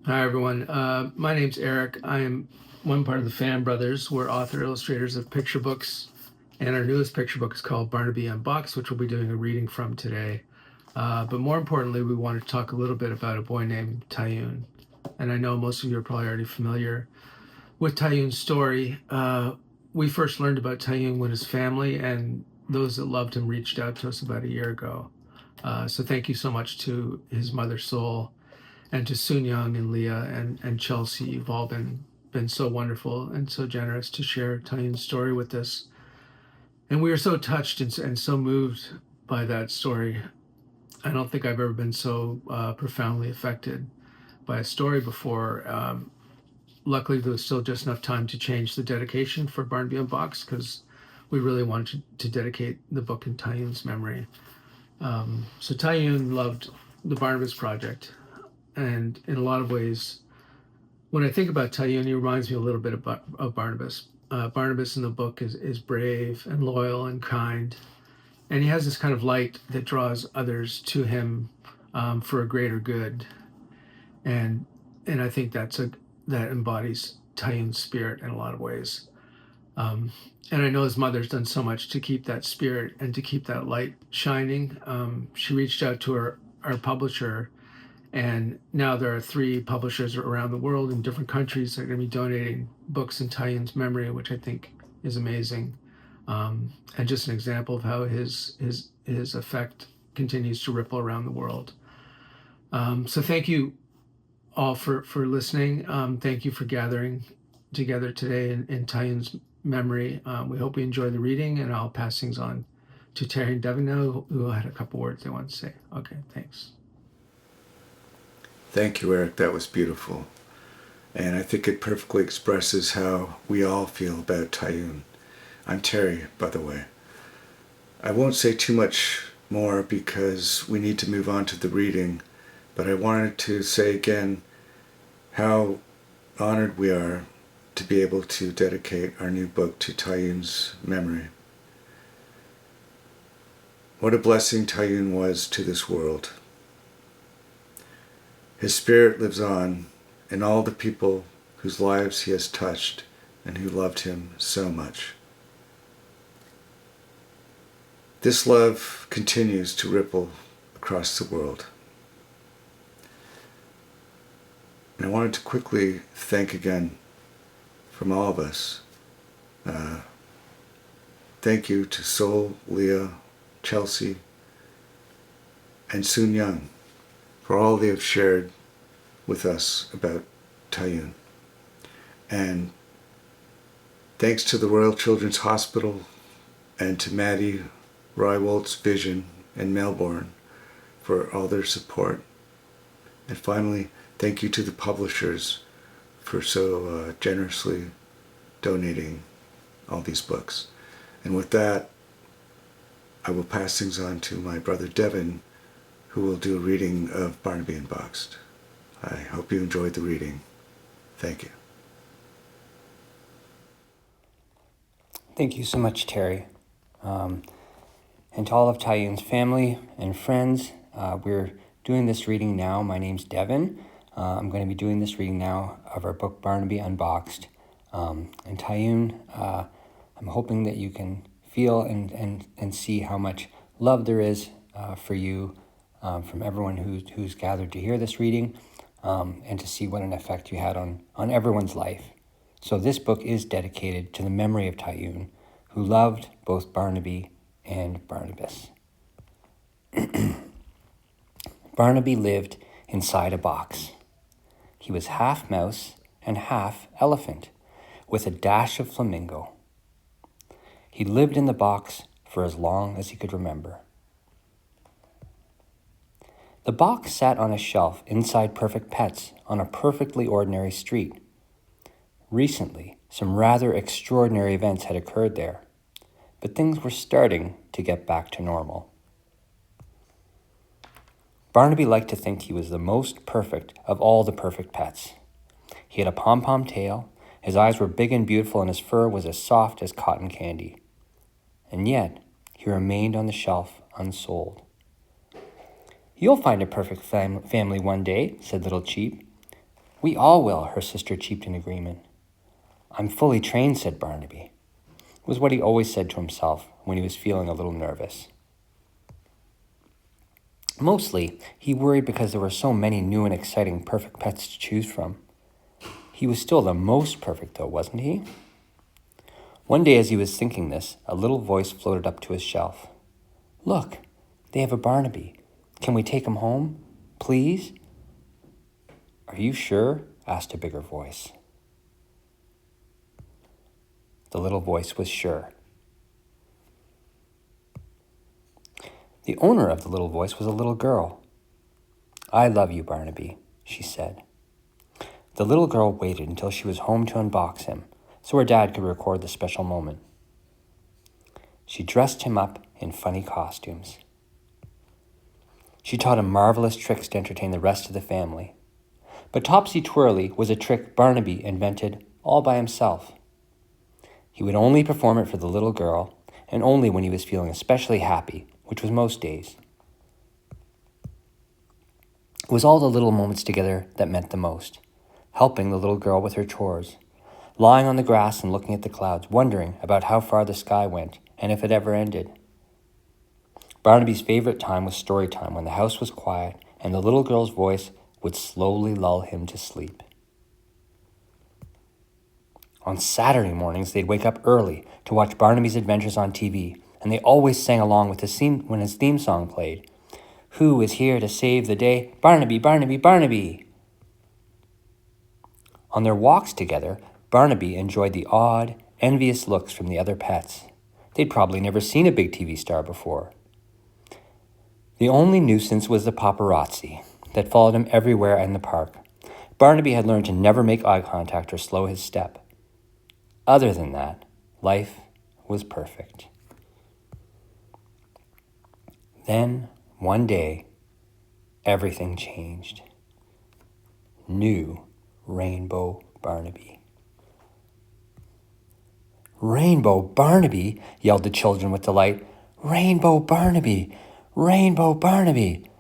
Hi, everyone. My name's Eric. I am one part of the Fan Brothers. We're author illustrators of picture books, and our newest picture book is called Barnaby Unboxed, which we'll be doing a reading from today. But more importantly, we wanted to talk a little bit about a boy named Taeyoon. And I know most of you are probably already familiar with Taeyoon's story. We first learned about Taeyoon when his family and those that loved him reached out to us about a year ago. So thank you so much to his mother, Sol, and to Soon Young and Leah and Chelsea. You've all been so wonderful and so generous to share Taeyoon's story with us. And we are so touched and so moved by that story. I don't think I've ever been so profoundly affected by a story before. Luckily, there was still just enough time to change the dedication for Barnaby Unboxed because we really wanted to dedicate the book in Taeyoon's memory. So Taeyoon loved the Barnabas Project, and in a lot of ways, when I think about Taeyoon, he reminds me a little bit of Barnabas. Barnabas in the book is brave and loyal and kind, and he has this kind of light that draws others to him for a greater good. And I think that embodies Taeyoon's spirit in a lot of ways. And I know his mother's done so much to keep that spirit and to keep that light shining. She reached out to our publisher, and now there are 3 publishers around the world in different countries that are going to be donating books in Taeyoon's memory, which I think is amazing. And just an example of how his effect continues to ripple around the world. So thank you all for listening. Thank you for gathering together today in Taeyoon's memory. We hope you enjoy the reading, and I'll pass things on to Terry and Devin now, who had a couple words they want to say. Okay, thanks. Thank you, Eric. That was beautiful. And I think it perfectly expresses how we all feel about Taeyoon. I'm Terry, by the way. I won't say too much more because we need to move on to the reading, but I wanted to say again how honored we are to be able to dedicate our new book to Taeyoon's memory. What a blessing Taeyoon was to this world. His spirit lives on in all the people whose lives he has touched and who loved him so much. This love continues to ripple across the world. And I wanted to quickly thank again from all of us. Thank you to Sol, Leah, Chelsea, and Soon Young for all they have shared with us about Taeyoon. And thanks to the Royal Children's Hospital and to Maddie Rywald's Vision in Melbourne for all their support. And finally, thank you to the publishers for so generously donating all these books. And with that, I will pass things on to my brother Devin, who will do a reading of Barnaby Unboxed. I hope you enjoyed the reading. Thank you. Thank you so much, Terry. And to all of Taeyoon's family and friends, we're doing this reading now. My name's Devin. I'm going to be doing this reading now of our book, Barnaby Unboxed. And Taeyoon, I'm hoping that you can feel and see how much love there is for you from everyone who's gathered to hear this reading, and to see what an effect you had on everyone's life. So this book is dedicated to the memory of Taeyoon, who loved both Barnaby and Barnabas. Barnaby lived inside a box. He was half mouse and half elephant, with a dash of flamingo. He lived in the box for as long as he could remember. The box sat on a shelf inside Perfect Pets on a perfectly ordinary street. Recently, some rather extraordinary events had occurred there, but things were starting to get back to normal. Barnaby liked to think he was the most perfect of all the perfect pets. He had a pom-pom tail, his eyes were big and beautiful, and his fur was as soft as cotton candy. And yet, he remained on the shelf unsold. "You'll find a perfect family one day," said Little Cheep. We all will, her sister cheeped in agreement. I'm fully trained, said Barnaby. It was what he always said to himself when he was feeling a little nervous. Mostly, he worried because there were so many new and exciting perfect pets to choose from. He was still the most perfect, though, wasn't he? One day as he was thinking this, a little voice floated up to his shelf. Look, they have a Barnaby. Can we take him home, please? Are you sure? Asked a bigger voice. The little voice was sure. The owner of the little voice was a little girl. I love you, Barnaby, she said. The little girl waited until she was home to unbox him, so her dad could record the special moment. She dressed him up in funny costumes. She taught him marvelous tricks to entertain the rest of the family. But Topsy-Twirly was a trick Barnaby invented all by himself. He would only perform it for the little girl, and only when he was feeling especially happy, which was most days. It was all the little moments together that meant the most. Helping the little girl with her chores, lying on the grass and looking at the clouds, wondering about how far the sky went and if it ever ended. Barnaby's favorite time was story time, when the house was quiet and the little girl's voice would slowly lull him to sleep. On Saturday mornings, they'd wake up early to watch Barnaby's adventures on TV, and they always sang along with when his theme song played. Who is here to save the day? Barnaby, Barnaby, Barnaby! On their walks together, Barnaby enjoyed the odd, envious looks from the other pets. They'd probably never seen a big TV star before. The only nuisance was the paparazzi that followed him everywhere in the park. Barnaby had learned to never make eye contact or slow his step. Other than that, life was perfect. Then, one day, everything changed. New Rainbow Barnaby. Rainbow Barnaby, yelled the children with delight. Rainbow Barnaby! Rainbow Barnaby!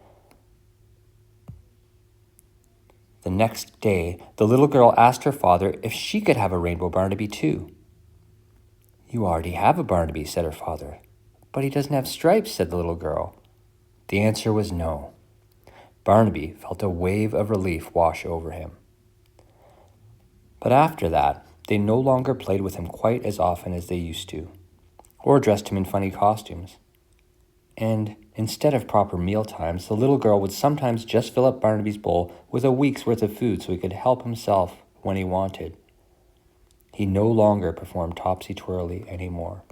The next day, the little girl asked her father if she could have a Rainbow Barnaby too. You already have a Barnaby, said her father. But he doesn't have stripes, said the little girl. The answer was no. Barnaby felt a wave of relief wash over him. But after that, they no longer played with him quite as often as they used to, or dressed him in funny costumes. And instead of proper meal times, the little girl would sometimes just fill up Barnaby's bowl with a week's worth of food so he could help himself when he wanted. He no longer performed topsy-twirly anymore.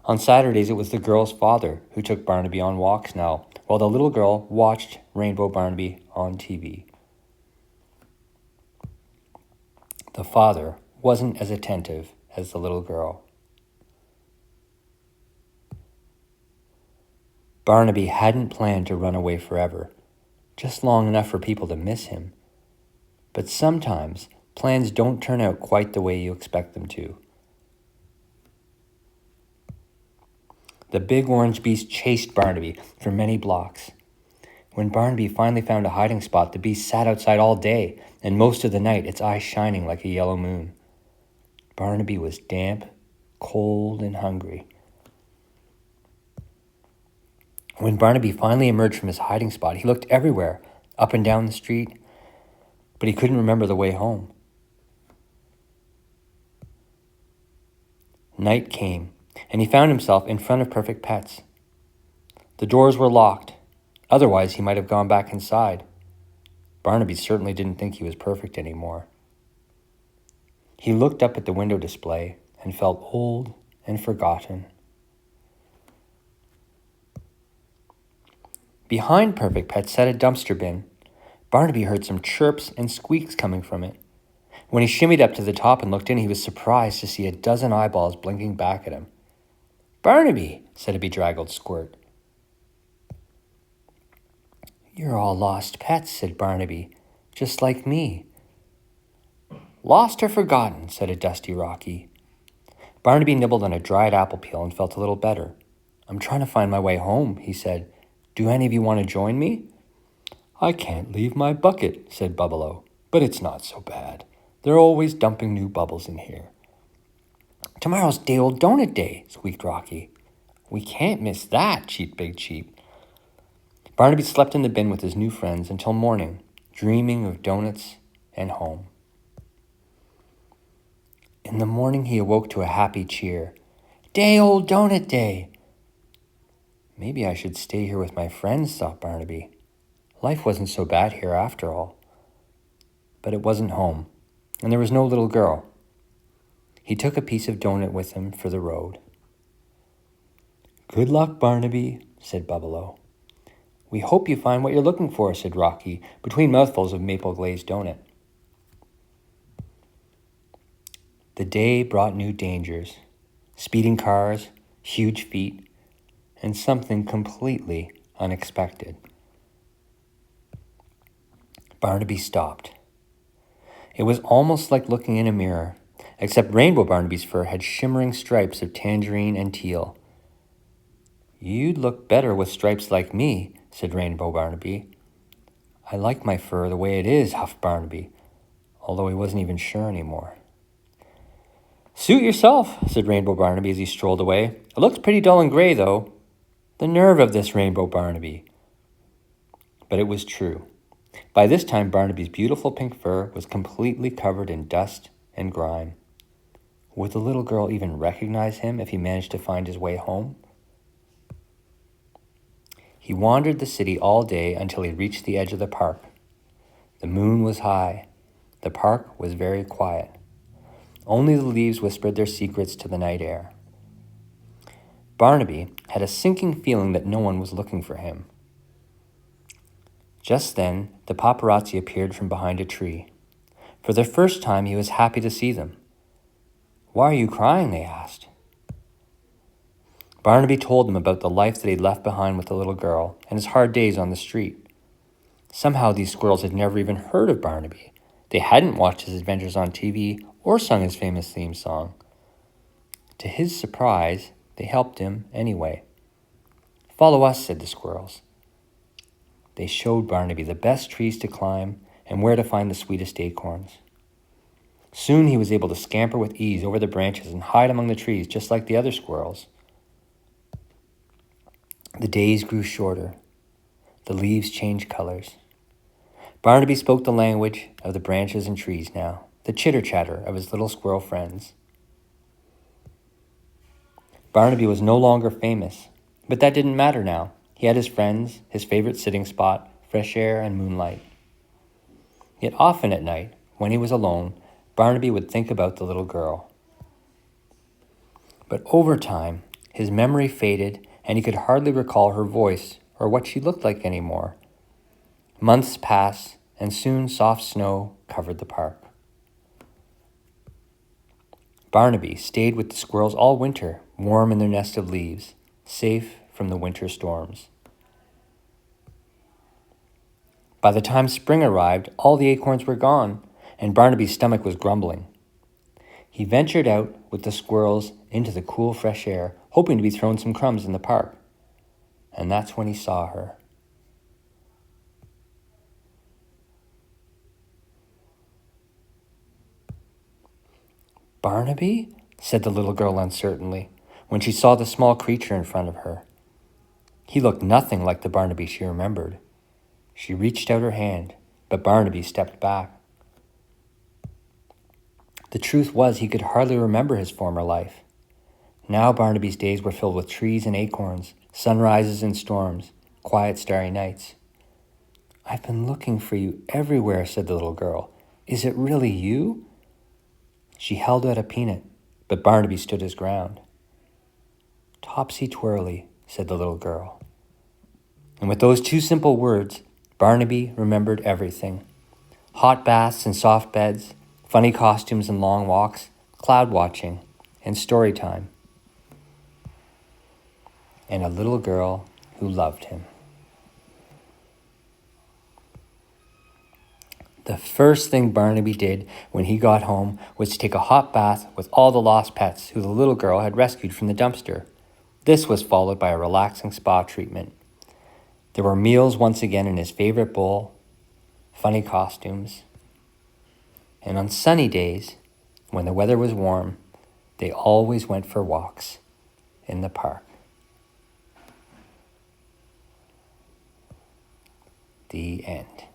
On Saturdays, it was the girl's father who took Barnaby on walks now, while the little girl watched Rainbow Barnaby on TV. The father wasn't as attentive as the little girl. Barnaby hadn't planned to run away forever, just long enough for people to miss him. But sometimes plans don't turn out quite the way you expect them to. The big orange beast chased Barnaby for many blocks. When Barnaby finally found a hiding spot, the beast sat outside all day, and most of the night, its eyes shining like a yellow moon. Barnaby was damp, cold, and hungry. When Barnaby finally emerged from his hiding spot, he looked everywhere, up and down the street, but he couldn't remember the way home. Night came, and he found himself in front of Perfect Pets. The doors were locked. Otherwise, he might have gone back inside. Barnaby certainly didn't think he was perfect anymore. He looked up at the window display and felt old and forgotten. Behind Perfect Pets sat a dumpster bin. Barnaby heard some chirps and squeaks coming from it. When he shimmied up to the top and looked in, he was surprised to see a dozen eyeballs blinking back at him. "Barnaby," said a bedraggled squirt. "You're all lost pets," said Barnaby, "just like me." "Lost or forgotten," said a dusty Rocky. Barnaby nibbled on a dried apple peel and felt a little better. "I'm trying to find my way home," he said. "Do any of you want to join me?" I can't leave my bucket, said Bubbalo, but it's not so bad. They're always dumping new bubbles in here. Tomorrow's day-old donut day, squeaked Rocky. We can't miss that, cheeped Big Cheep. Barnaby slept in the bin with his new friends until morning, dreaming of donuts and home. In the morning he awoke to a happy cheer. Day-old donut day! Maybe I should stay here with my friends, thought Barnaby. Life wasn't so bad here after all. But it wasn't home, and there was no little girl. He took a piece of donut with him for the road. Good luck, Barnaby, said Bubbalo. We hope you find what you're looking for, said Rocky, between mouthfuls of maple glazed donut. The day brought new dangers, speeding cars, huge feet, and something completely unexpected. Barnaby stopped. It was almost like looking in a mirror, except Rainbow Barnaby's fur had shimmering stripes of tangerine and teal. You'd look better with stripes like me, said Rainbow Barnaby. I like my fur the way it is, huffed Barnaby, although he wasn't even sure anymore. Suit yourself, said Rainbow Barnaby as he strolled away. It looks pretty dull and gray, though. The nerve of this Rainbow Barnaby. But it was true. By this time, Barnaby's beautiful pink fur was completely covered in dust and grime. Would the little girl even recognize him if he managed to find his way home? He wandered the city all day until he reached the edge of the park. The moon was high. The park was very quiet. Only the leaves whispered their secrets to the night air. Barnaby had a sinking feeling that no one was looking for him. Just then, the paparazzi appeared from behind a tree. For the first time, he was happy to see them. Why are you crying? They asked. Barnaby told them about the life that he'd left behind with the little girl and his hard days on the street. Somehow these squirrels had never even heard of Barnaby. They hadn't watched his adventures on TV or sung his famous theme song. To his surprise, they helped him anyway. Follow us, said the squirrels. They showed Barnaby the best trees to climb and where to find the sweetest acorns. Soon he was able to scamper with ease over the branches and hide among the trees just like the other squirrels. The days grew shorter. The leaves changed colors. Barnaby spoke the language of the branches and trees now, the chitter-chatter of his little squirrel friends. Barnaby was no longer famous, but that didn't matter now. He had his friends, his favorite sitting spot, fresh air, and moonlight. Yet often at night, when he was alone, Barnaby would think about the little girl. But over time, his memory faded, and he could hardly recall her voice or what she looked like anymore. Months passed, and soon soft snow covered the park. Barnaby stayed with the squirrels all winter, warm in their nest of leaves, safe from the winter storms. By the time spring arrived, all the acorns were gone, and Barnaby's stomach was grumbling. He ventured out with the squirrels into the cool, fresh air, hoping to be thrown some crumbs in the park. And that's when he saw her. Barnaby? Said the little girl uncertainly, when she saw the small creature in front of her. He looked nothing like the Barnaby she remembered. She reached out her hand, but Barnaby stepped back. The truth was he could hardly remember his former life. Now Barnaby's days were filled with trees and acorns, sunrises and storms, quiet starry nights. I've been looking for you everywhere, said the little girl. Is it really you? She held out a peanut, but Barnaby stood his ground. Topsy-twirly, said the little girl. And with those two simple words, Barnaby remembered everything. Hot baths and soft beds, funny costumes and long walks, cloud watching, and story time. And a little girl who loved him. The first thing Barnaby did when he got home was to take a hot bath with all the lost pets who the little girl had rescued from the dumpster. This was followed by a relaxing spa treatment. There were meals once again in his favorite bowl, funny costumes. And on sunny days, when the weather was warm, they always went for walks in the park. The end.